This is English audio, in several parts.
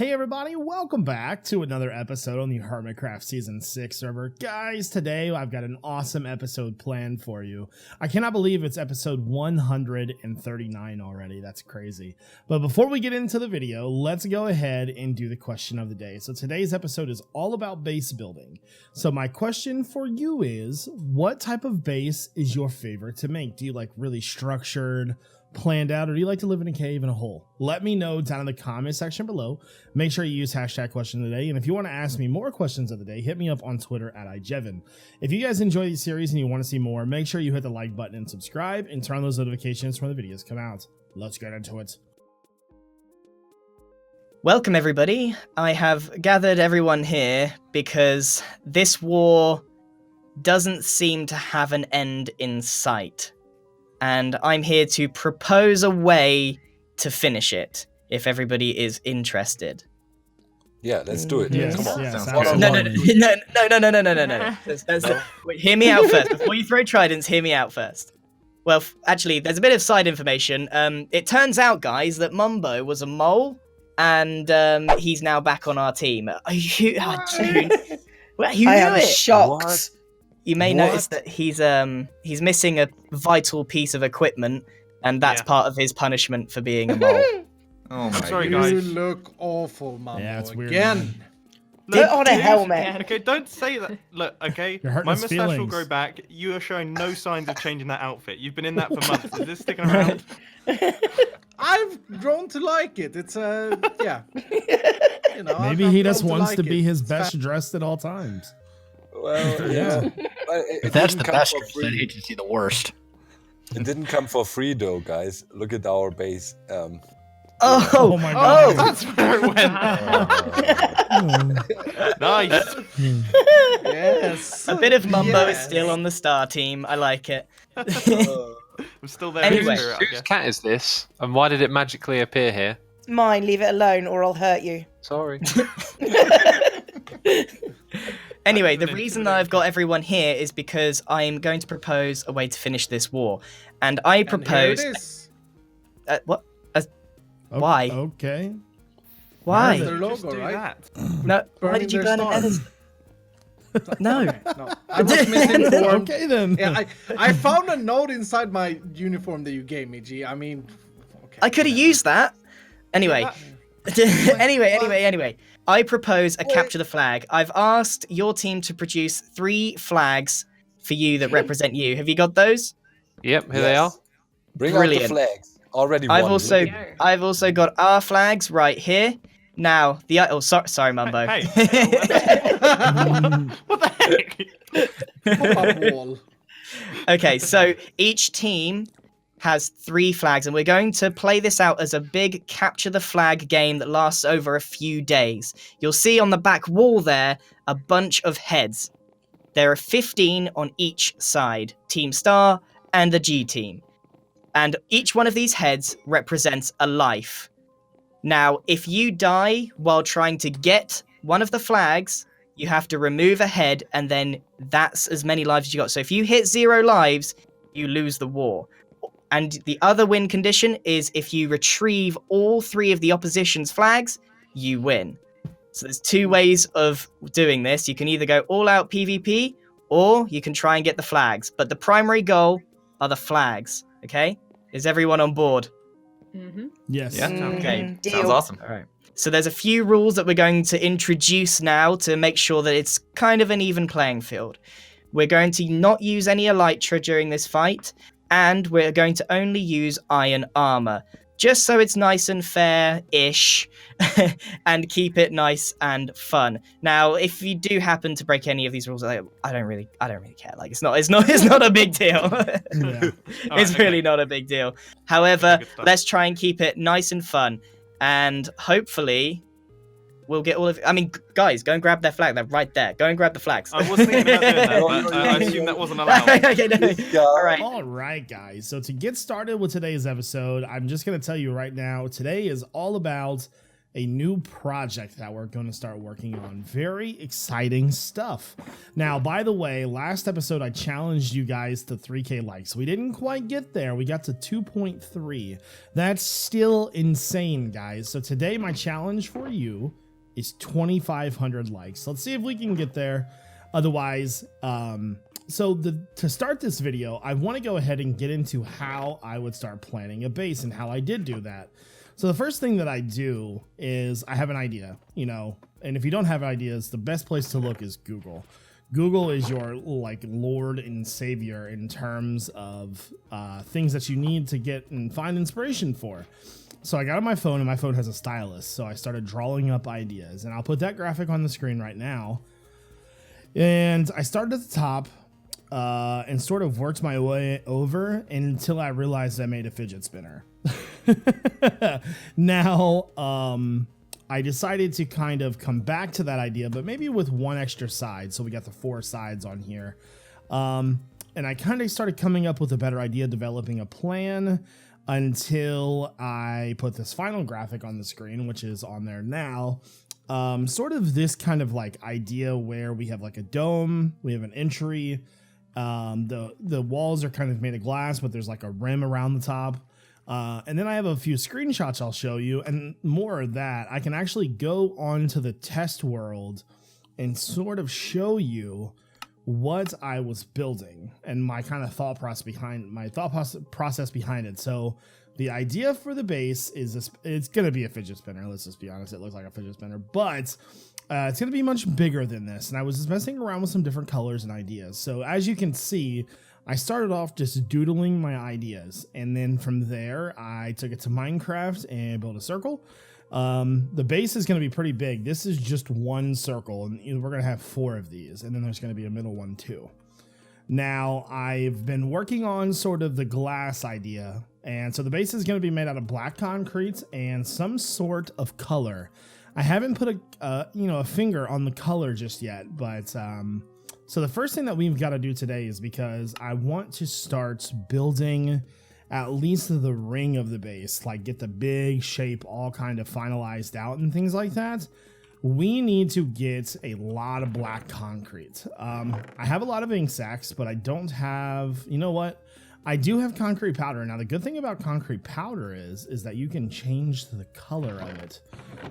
Hey everybody, welcome back to another episode on the Hermitcraft Season 6 server. Guys, today I've got an awesome episode planned for you. I cannot believe it's episode 139 already, that's crazy. But before we get into the video, let's go ahead and do the question of the day. So today's episode is all about base building. So my question for you is, what type of base is your favorite to make? Do you like really structured, planned out, or do you like to live in a cave in a hole? Let me know down in the comment section below. Make sure you use hashtag question of the day, and if you want to ask me more questions of the day, hit me up on Twitter at iJevin. If you guys enjoy these series and you want to see more, make sure you hit the like button and subscribe and turn on those notifications when the videos come out. Let's get into it. Welcome everybody. I have gathered everyone here because this war doesn't seem to have an end in sight. And I'm here to propose a way to finish it, if everybody is interested. Yeah, let's do it. Yes, Come on. yes, No. Wait, hear me out first. Before you throw tridents, hear me out first. Well, actually, there's a bit of side information. It turns out, guys, that Mumbo was a mole, and he's now back on our team. Dude. Well, you I knew am it. shocked. What? You may notice that he's missing a vital piece of equipment, and that's part of his punishment for being a mole. Oh my Sorry, goodness. guys. You look awful, Mum. Yeah, it's weird. Again. Put on a helmet. Okay, don't say that. Look, okay, You're hurting my his moustache will feelings. grow back. You are showing no signs of changing that outfit. You've been in that for months. Is this sticking around? I've grown to like it. It's yeah. You know, Maybe I've he just grown to wants like to be it. his It's best dressed at all times. Well, Yeah. If that's the best, for then free. hate to see the worst. It didn't come for free though, guys. Look at our base. Oh my Oh, god. that's where it went. Nice. Yes. A bit of Mumbo is Yes. still on the star team. I like it. I'm still there. Anyway. in spirit, I Whose guess. cat is this? And why did it magically appear here? Mine, leave it alone or I'll hurt you. Sorry. Anyway, the reason that I've got everyone here is because I'm going to propose a way to finish this war. And I And propose... here it is. What? Oh, Why? Okay. Why? Their Just logo, do right? No, why Burning did you their burn an stars. No. No, I was misinformed. Okay then. Yeah, I found a note inside my uniform that you gave me, G. I mean, okay. I could have used that. Anyway. Anyway. I propose a capture the flag. I've asked your team to produce 3 flags for you that represent you. Have you got those? Yep, here they are. Bring Brilliant. out the flags. Already I've won. also got our flags right here. Now sorry, Mumbo. Hey. What the heck? Pop-up wall. Okay, so each team has 3 flags, and we're going to play this out as a big capture the flag game that lasts over a few days. You'll see on the back wall there a bunch of heads. There are 15 on each side, Team Star and the G team. And each one of these heads represents a life. Now, if you die while trying to get one of the flags, you have to remove a head, and then that's as many lives as you got. So if you hit 0 lives, you lose the war. And the other win condition is if you retrieve all 3 of the opposition's flags, you win. So there's 2 ways of doing this. You can either go all out PvP, or you can try and get the flags. But the primary goal are the flags, okay? Is everyone on board? Mm-hmm. Yes. Yeah. Okay. Deal. Sounds awesome. All right. So there's a few rules that we're going to introduce now to make sure that it's kind of an even playing field. We're going to not use any elytra during this fight, and we're going to only use iron armor, just so it's nice and fair-ish, and keep it nice and fun. Now, if you do happen to break any of these rules, I don't really care. Like, it's not a big deal. Yeah. It's really not a big deal. However, Good stuff. let's try and keep it nice and fun, and hopefully we'll get all of. I mean, guys, go and grab their flag. They're right there. Go and grab the flags. I was thinking about doing that, but I assume that wasn't allowed. Okay, no. All right. All right, guys. So to get started with today's episode, I'm just going to tell you right now, today is all about a new project that we're going to start working on. Very exciting stuff. Now, by the way, last episode I challenged you guys to 3K likes. We didn't quite get there. We got to 2.3. That's still insane, guys. So today my challenge for you is 2,500 likes. Let's see if we can get there. Otherwise, to start this video, I want to go ahead and get into how I would start planning a base and how I did do that. So the first thing that I do is I have an idea, you know, and if you don't have ideas, the best place to look is Google. Google is your like Lord and Savior in terms of things that you need to get and find inspiration for. So I got on my phone, and my phone has a stylus. So I started drawing up ideas, and I'll put that graphic on the screen right now. And I started at the top and sort of worked my way over until I realized I made a fidget spinner. Now, I decided to kind of come back to that idea, but maybe with one extra side. So we got the 4 sides on here. And I kind of started coming up with a better idea, developing a plan until I put this final graphic on the screen, which is on there now. Sort of this kind of like idea where we have like a dome, we have an entry. The walls are kind of made of glass, but there's like a rim around the top. And then I have a few screenshots I'll show you, and more of that. I can actually go onto the test world and sort of show you what I was building and my kind of thought process behind it. So the idea for the base is this, it's going to be a fidget spinner. Let's just be honest. It looks like a fidget spinner, but it's going to be much bigger than this. And I was just messing around with some different colors and ideas. So as you can see, I started off just doodling my ideas, and then from there I took it to Minecraft and built a circle. The base is going to be pretty big. This is just one circle, and we're going to have 4 of these, and then there's going to be a middle one too. Now, I've been working on sort of the glass idea, and so the base is going to be made out of black concrete and some sort of color. I haven't put a finger on the color just yet, but so the first thing that we've got to do today is, because I want to start building at least the ring of the base, like get the big shape all kind of finalized out and things like that, we need to get a lot of black concrete. I have a lot of ink sacks, but I don't have, you know what? I do have concrete powder. Now, the good thing about concrete powder is that you can change the color of it.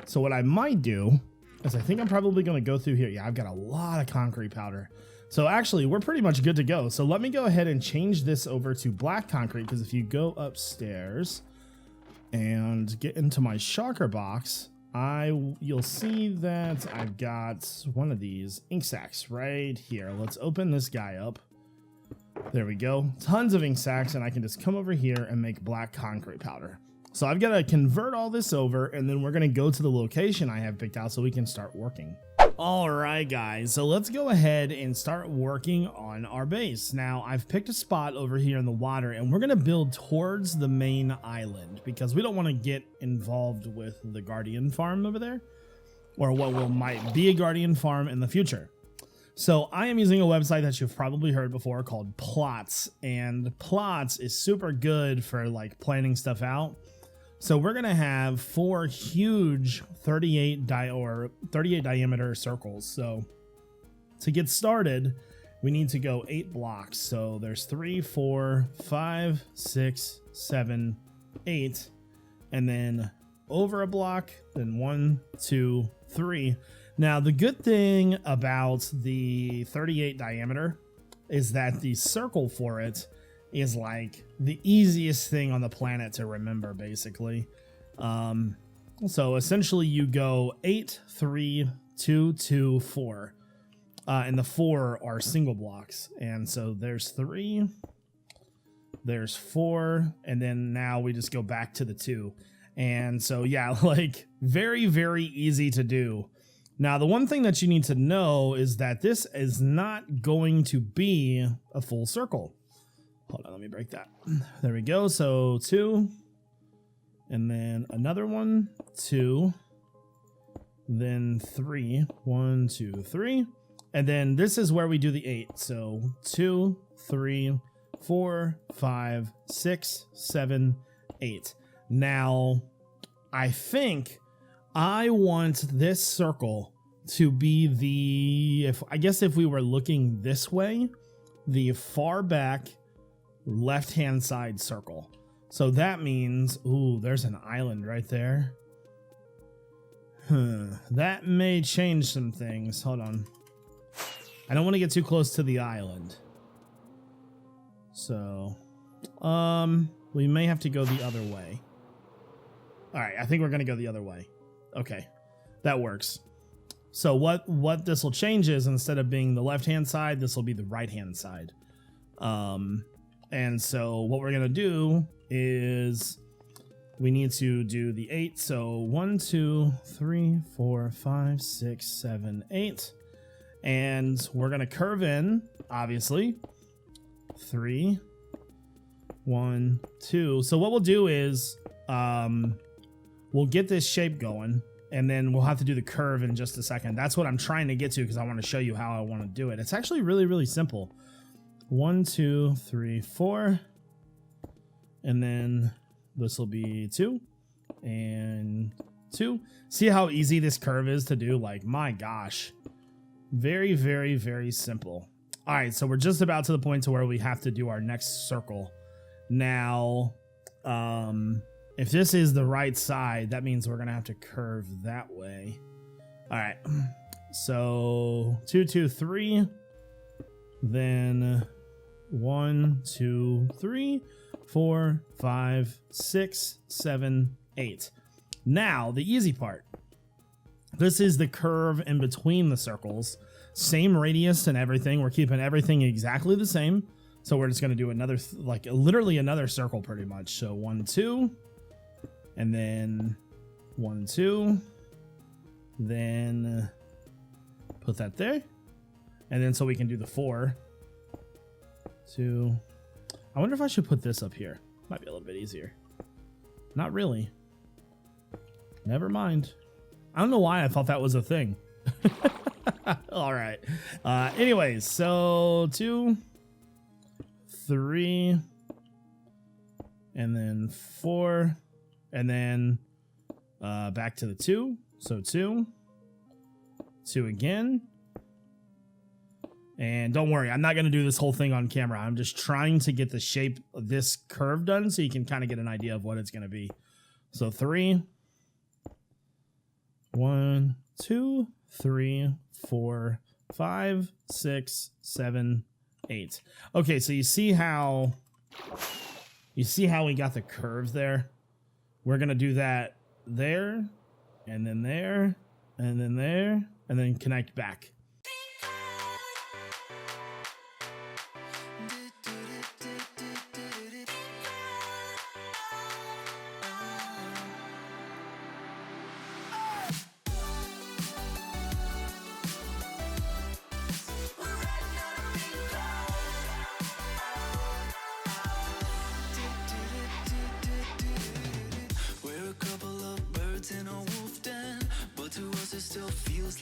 So what I might do is, I think I'm probably going to go through here. Yeah, I've got a lot of concrete powder. So actually, we're pretty much good to go. So let me go ahead and change this over to black concrete, because if you go upstairs and get into my shulker box, you'll see that I've got one of these ink sacks right here. Let's open this guy up. There we go. Tons of ink sacks, and I can just come over here and make black concrete powder. So I've got to convert all this over, and then we're going to go to the location I have picked out so we can start working. All right, guys, so let's go ahead and start working on our base. Now, I've picked a spot over here in the water, and we're going to build towards the main island because we don't want to get involved with the Guardian farm over there, or what might be a Guardian farm in the future. So I am using a website that you've probably heard before called Plots, and Plots is super good for like planning stuff out. So we're going to have 4 huge 38 diameter circles. So to get started, we need to go 8 blocks. So there's 3, 4, 5, 6, 7, 8, and then over a block, then 1, 2, 3. Now, the good thing about the 38 diameter is that the circle for it is like the easiest thing on the planet to remember, basically. So essentially you go 8, 3, 2, 2, 4. And the 4 are single blocks. And so there's 3, there's 4, and then now we just go back to the 2. And so, yeah, like very, very easy to do. Now, the one thing that you need to know is that this is not going to be a full circle. Hold on, let me break that. There we go. So 2, and then another one, 2, then 3, 1, 2, 3, and then this is where we do the 8. So 2, 3, 4, 5, 6, 7, 8. Now, I think I want this circle to be if we were looking this way, the far back left-hand side circle. So that means, ooh, there's an island right there. That may change some things. Hold on. I don't want to get too close to the island. So, we may have to go the other way. All right, I think we're going to go the other way. Okay, that works. So what this will change is, instead of being the left-hand side, this will be the right-hand side. And so what we're going to do is we need to do the 8. So 1, 2, 3, 4, 5, 6, 7, 8. And we're going to curve in, obviously. 3, 1, 2. So what we'll do is we'll get this shape going, and then we'll have to do the curve in just a second. That's what I'm trying to get to, because I want to show you how I want to do it. It's actually really, really simple. 1, 2, 3, 4. And then this will be 2 and 2. See how easy this curve is to do? Like, my gosh. Very, very, very simple. All right, so we're just about to the point to where we have to do our next circle. Now, if this is the right side, that means we're going to have to curve that way. All right, so 2, 2, 3. Then 1, 2, 3, 4, 5, 6, 7, 8. Now, the easy part. This is the curve in between the circles. Same radius and everything. We're keeping everything exactly the same. So we're just going to do another, like literally another circle pretty much. So 1, 2. And then 1, 2. Then put that there. And then so we can do the 4. 2. I wonder if I should put this up here. Might be a little bit easier. Not really. Never mind. I don't know why I thought that was a thing. All right. Anyways, so 2, 3, and then 4, and then back to the 2. So 2, 2 again. And don't worry, I'm not going to do this whole thing on camera. I'm just trying to get the shape of this curve done so you can kind of get an idea of what it's going to be. So 3, 1, 2, 3, 4, 5, 6, 7, 8. Okay, so you see how we got the curve there? We're going to do that there, and then there, and then there, and then connect back.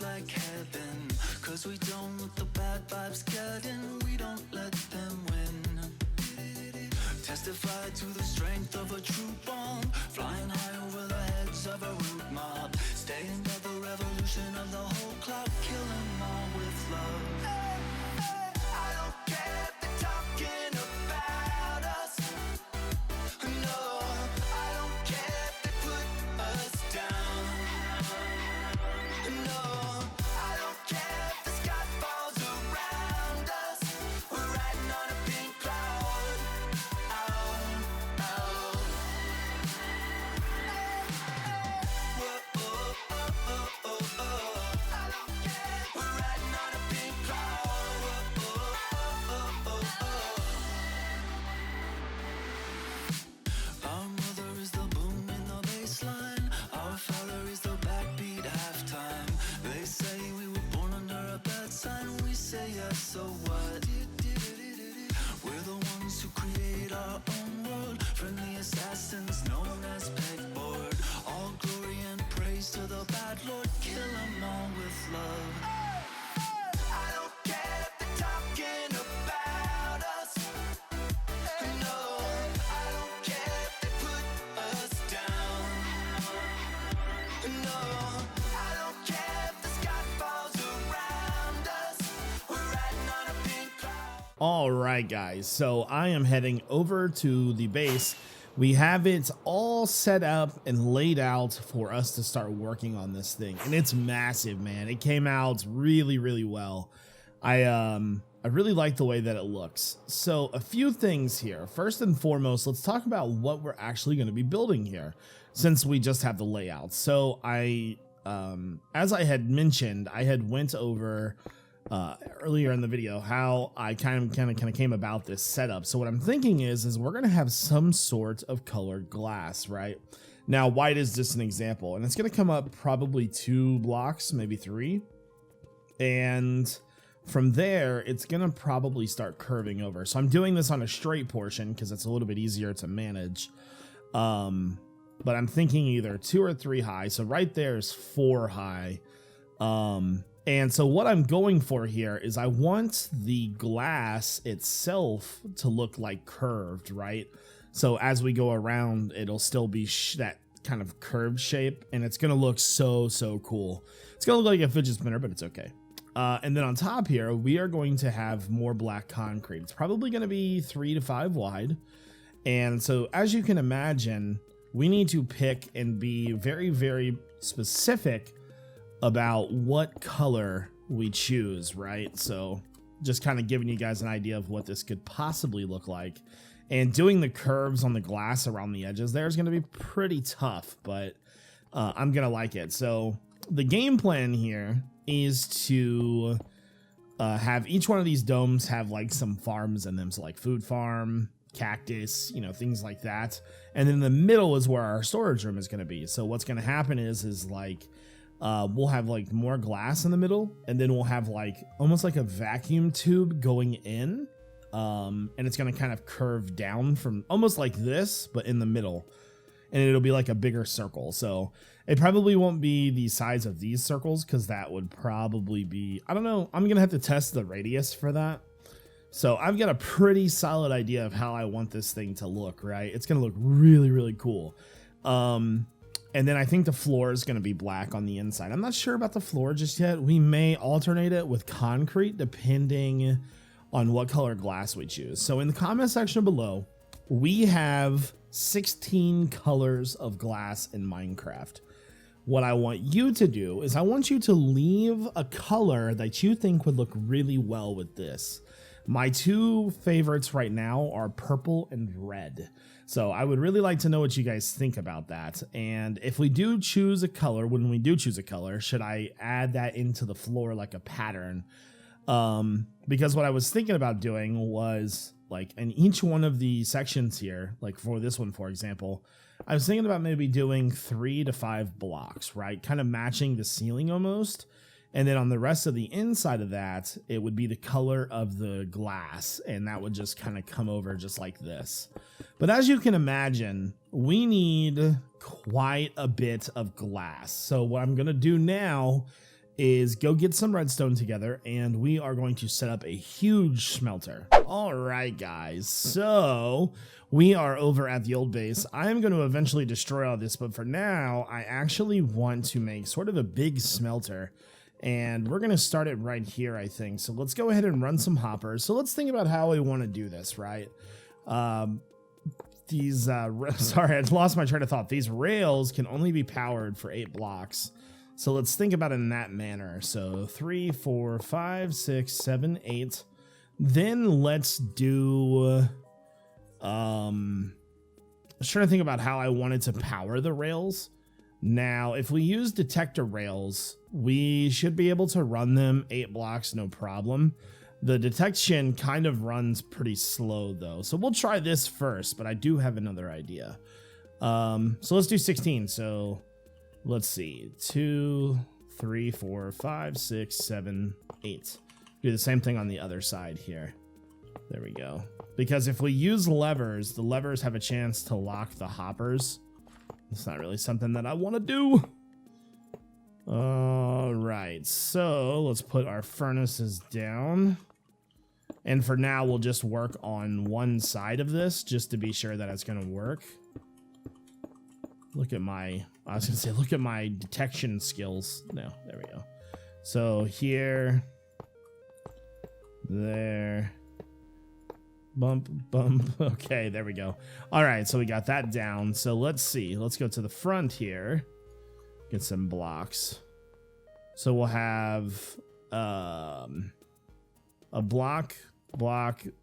Like heaven, 'cause we don't let the bad vibes get in, we don't let them win. Testify to the strength of a true bond, flying high over the heads of a root mob, staying by the revolution of the whole clock, kill them all with love. I don't care if they're talking about us. No, I don't care if they put us down. No, I don't care if the sky falls around us. We're riding on a pink cloud. Whoa, oh, oh, oh, oh. All right, guys. So I am heading over to the base. We have it all set up and laid out for us to start working on this thing. And it's massive, man. It came out really, really well. I really like the way that it looks. So a few things here. First and foremost, let's talk about what we're actually going to be building here, since we just have the layout. So as I had mentioned, I had went over earlier in the video how I kind of came about this setup. So what I'm thinking is we're gonna have some sort of colored glass, right? Now, white is just an example, and it's gonna come up probably 2 blocks, maybe 3, and from there it's gonna probably start curving over. So I'm doing this on a straight portion because it's a little bit easier to manage. But I'm thinking either 2 or 3 high. So right there is 4 high. And so what I'm going for here is I want the glass itself to look like curved, right? So as we go around, it'll still be that kind of curved shape, and it's going to look so cool. It's going to look like a fidget spinner, but it's okay. And then on top here, we are going to have more black concrete. It's probably going to be 3 to 5 wide. And so as you can imagine, we need to pick and be very specific about what color we choose, right? So just kind of giving you guys an idea of what this could possibly look like. And doing the curves on the glass around the edges there is going to be pretty tough, but I'm going to like it. So the game plan here is to have each one of these domes have like some farms in them. So like food farm, cactus, you know, things like that. And then in the middle is where our storage room is going to be. So what's going to happen is like, we'll have like more glass in the middle, and then we'll have like almost like a vacuum tube going in, and it's going to kind of curve down from almost like this, but in the middle, and it'll be like a bigger circle. So it probably won't be the size of these circles, because that would probably be, I don't know, I'm gonna have to test the radius for that. So I've got a pretty solid idea of how I want this thing to look, right? It's gonna look really cool. And then I think the floor is going to be black on the inside. I'm not sure about the floor just yet. We may alternate it with concrete depending on what color glass we choose. So in the comment section below, we have 16 colors of glass in Minecraft. What I want you to do is I want you to leave a color that you think would look really well with this. My 2 favorites right now are purple and red. So I would really like to know what you guys think about that. And if we do choose a color, when we do choose a color, should I add that into the floor like a pattern? Because what I was thinking about doing was like in each one of the sections here, like for this one, for example, I was thinking about maybe doing 3 to 5 blocks, right? Kind of matching the ceiling almost. And then on the rest of the inside of that, it would be the color of the glass, and that would just kind of come over just like this. But as you can imagine, we need quite a bit of glass. So what I'm going to do now is go get some redstone together, and we are going to set up a huge smelter. All right, guys. So we are over at the old base. I'm going to eventually destroy all this, but for now, I actually want to make sort of a big smelter. And we're going to start it right here, I think. So let's go ahead and run some hoppers. So let's think about how we want to do this, right? Sorry, I lost my train of thought. These rails can only be powered for 8 blocks. So let's think about it in that manner. So 3, 4, 5, 6, 7, 8. Then let's do... I was trying to think about how I wanted to power the rails. Now, if we use detector rails, we should be able to run them 8 blocks, no problem. The detection kind of runs pretty slow, though. So we'll try this first, but I do have another idea. So let's do 16. So let's see. 2, 3, 4, 5, 6, 7, 8. Do the same thing on the other side here. There we go. Because if we use levers, the levers have a chance to lock the hoppers. It's not really something that I want to do. All right, so let's put our furnaces down. And for now, we'll just work on one side of this just to be sure that it's going to work. Look at my, I was going to say, look at my detection skills. No, there we go. So here, there, bump, bump. Okay, there we go. All right, so we got that down. So let's see. Let's go to the front here. Get some blocks. So we'll have a block,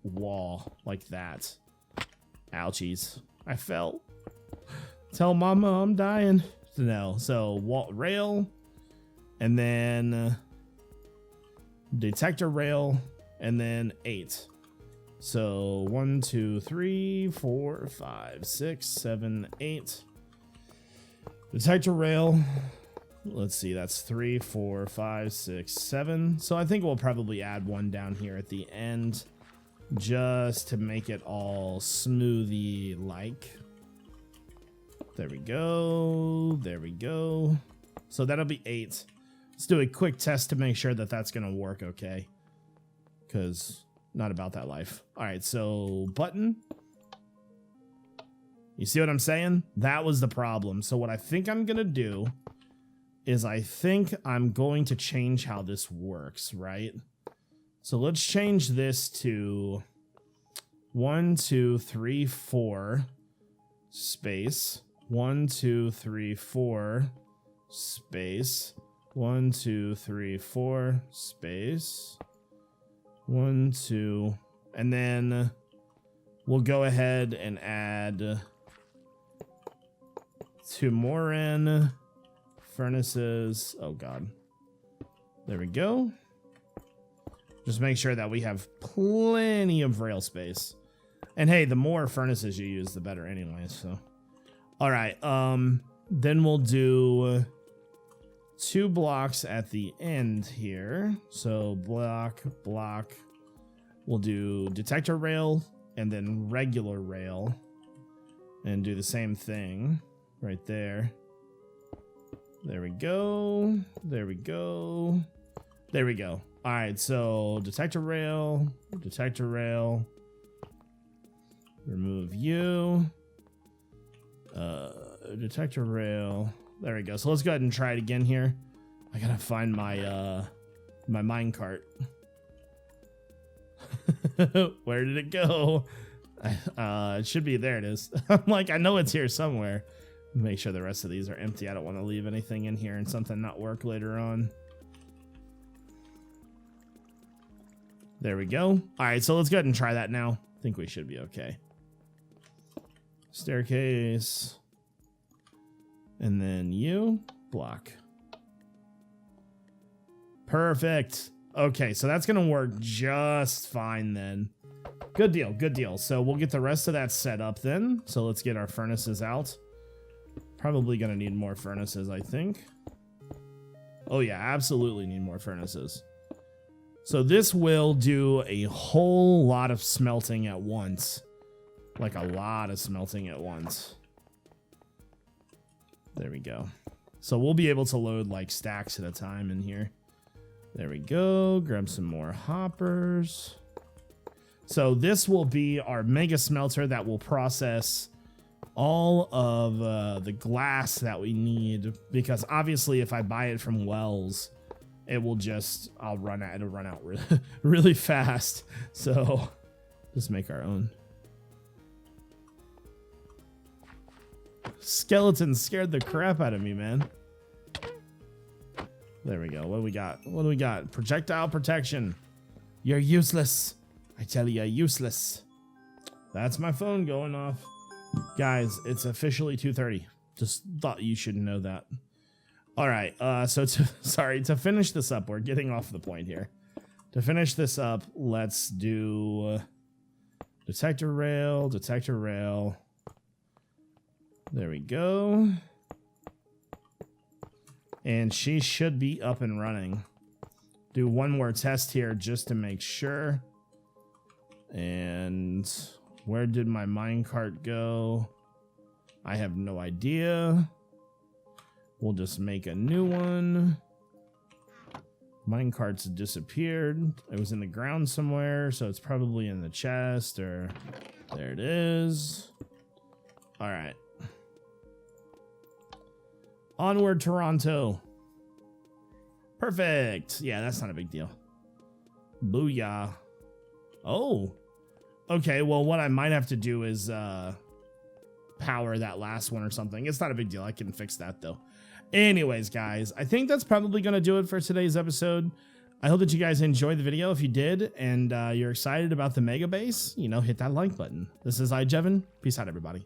wall like that. Ouchies. I fell. Tell mama I'm dying. No, so wall, rail, and then detector rail, and then 8. So 1, 2, 3, 4, 5, 6, 7, 8. Detector rail. Let's see, that's 3, 4, 5, 6, 7. So I think we'll probably add one down here at the end just to make it all smoothie like. There we go. There we go. So that'll be 8. Let's do a quick test to make sure that that's going to work okay. Because not about that life. All right, so button. You see what I'm saying? That was the problem. So what I think I'm going to do is I think I'm going to change how this works, right? So let's change this to 1, 2, 3, 4 space. 1, 2, 3, 4 space. 1, 2, 3, 4 space. 1, 2, and then we'll go ahead and add 2 more in furnaces. Oh god. There we go. Just make sure that we have plenty of rail space. And hey, the more furnaces you use, the better anyway, so. All right, then we'll do 2 blocks at the end here. So block. We'll do detector rail and then regular rail and do the same thing right there. There we go. There we go. There we go. All right, so detector rail. Remove you. Detector rail. There we go. So let's go ahead and try it again here. I gotta find my my minecart. Where did it go? It should be there. It is. I'm like, I know it's here somewhere. Make sure the rest of these are empty. I don't want to leave anything in here and something not work later on. There we go. All right, so let's go ahead and try that now. I think we should be okay. Staircase. And then you block. Perfect. Okay, so that's gonna work just fine then. Good deal, good deal. So we'll get the rest of that set up then. So let's get our furnaces out. Probably gonna need more furnaces, I think. Oh yeah, absolutely need more furnaces. So this will do a whole lot of smelting at once. Like a lot of smelting at once. There we go. So we'll be able to load like stacks at a time in here. There we go. Grab some more hoppers. So this will be our mega smelter that will process all of the glass that we need. Because obviously if I buy it from Wells, it will just, it'll run out really fast. So just make our own. Skeleton scared the crap out of me, man. There we go. What do we got? What do we got? Projectile protection. You're useless. I tell you, useless. That's my phone going off. Guys, it's officially 2:30. Just thought you should know that. All right. So to finish this up, we're getting off the point here. To finish this up, let's do detector rail, detector rail. There we go. And she should be up and running. Do one more test here just to make sure. And where did my minecart go? I have no idea. We'll just make a new one. Minecart's disappeared. It was in the ground somewhere, so it's probably in the chest, or there it is. All right. Onward, Toronto. Perfect. Yeah, that's not a big deal. Booyah. Oh, Okay, well, what I might have to do is power that last one or something. It's not a big deal. I can fix that, though. Anyways, guys, I think that's probably going to do it for today's episode. I hope that you guys enjoyed the video. If you did, and you're excited about the megabase, hit that like button. This is iJevin. Peace out, everybody.